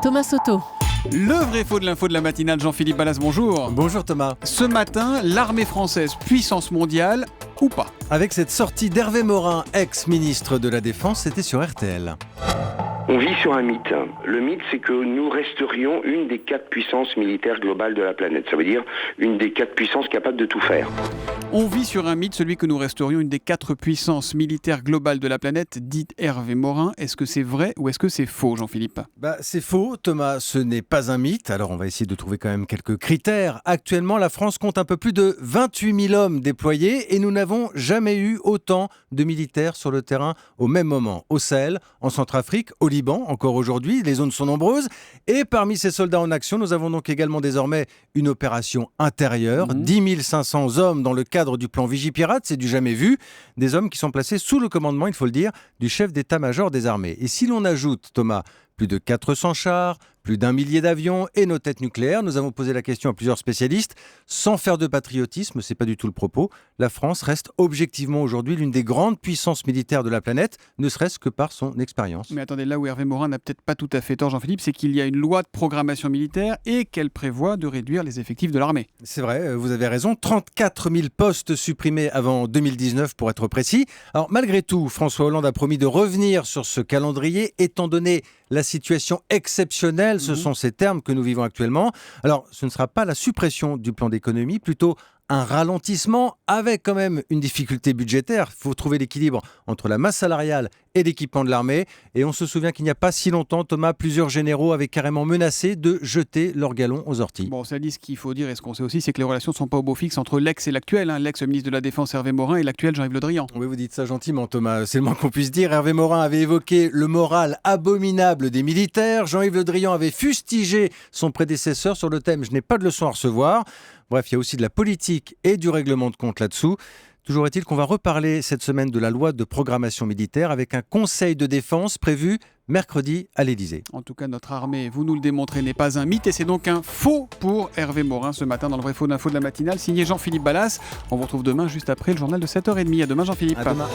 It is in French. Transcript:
Thomas Soto. Le vrai faux de l'info de la matinale, Jean-Philippe Ballas, bonjour. Bonjour Thomas. Ce matin, l'armée française, puissance mondiale ou pas? Avec cette sortie d'Hervé Morin, ex-ministre de la Défense, c'était sur RTL. On vit sur un mythe. Le mythe, c'est que nous resterions une des 4 puissances militaires globales de la planète. Ça veut dire une des 4 puissances capables de tout faire. On vit sur un mythe, celui que nous resterions une des 4 puissances militaires globales de la planète, dit Hervé Morin. Est-ce que c'est vrai ou est-ce que c'est faux, Jean-Philippe? C'est faux, Thomas, ce n'est pas un mythe. Alors on va essayer de trouver quand même quelques critères. Actuellement, la France compte un peu plus de 28 000 hommes déployés et nous n'avons jamais eu autant de militaires sur le terrain au même moment. Au Sahel, en Centrafrique, au Liban, encore aujourd'hui, les zones sont nombreuses. Et parmi ces soldats en action, nous avons donc également désormais une opération intérieure. 10 500 hommes dans le cadre du plan Vigipirate, c'est du jamais vu. Des hommes qui sont placés sous le commandement, il faut le dire, du chef d'état-major des armées. Et si l'on ajoute, Thomas, plus de 400 chars, plus d'1 millier d'avions et nos têtes nucléaires, nous avons posé la question à plusieurs spécialistes. Sans faire de patriotisme, c'est pas du tout le propos, la France reste objectivement aujourd'hui l'une des grandes puissances militaires de la planète, ne serait-ce que par son expérience. Mais attendez, là où Hervé Morin n'a peut-être pas tout à fait tort, Jean-Philippe, c'est qu'il y a une loi de programmation militaire et qu'elle prévoit de réduire les effectifs de l'armée. C'est vrai, vous avez raison, 34 000 postes supprimés avant 2019 pour être précis. Alors malgré tout, François Hollande a promis de revenir sur ce calendrier étant donné la situation exceptionnelle, ce sont ces termes que nous vivons actuellement. Alors, ce ne sera pas la suppression du plan d'économie, plutôt un ralentissement avec quand même une difficulté budgétaire. Il faut trouver l'équilibre entre la masse salariale et l'équipement de l'armée. Et on se souvient qu'il n'y a pas si longtemps, Thomas, plusieurs généraux avaient carrément menacé de jeter leur galon aux orties. Bon, ça dit ce qu'il faut dire et ce qu'on sait aussi, c'est que les relations ne sont pas au beau fixe entre l'ex et l'actuel. L'ex-ministre de la Défense Hervé Morin et l'actuel Jean-Yves Le Drian. Oui, vous dites ça gentiment, Thomas. C'est le moins qu'on puisse dire. Hervé Morin avait évoqué le moral abominable des militaires. Jean-Yves Le Drian avait fustigé son prédécesseur sur le thème « Je n'ai pas de leçon à recevoir ». Bref, il y a aussi de la politique et du règlement de compte là-dessous. Toujours est-il qu'on va reparler cette semaine de la loi de programmation militaire avec un conseil de défense prévu mercredi à l'Élysée. En tout cas, notre armée, vous nous le démontrez, n'est pas un mythe et c'est donc un faux pour Hervé Morin ce matin dans le vrai faux d'info de la matinale, signé Jean-Philippe Ballas. On vous retrouve demain juste après le journal de 7h30. À demain Jean-Philippe. À demain.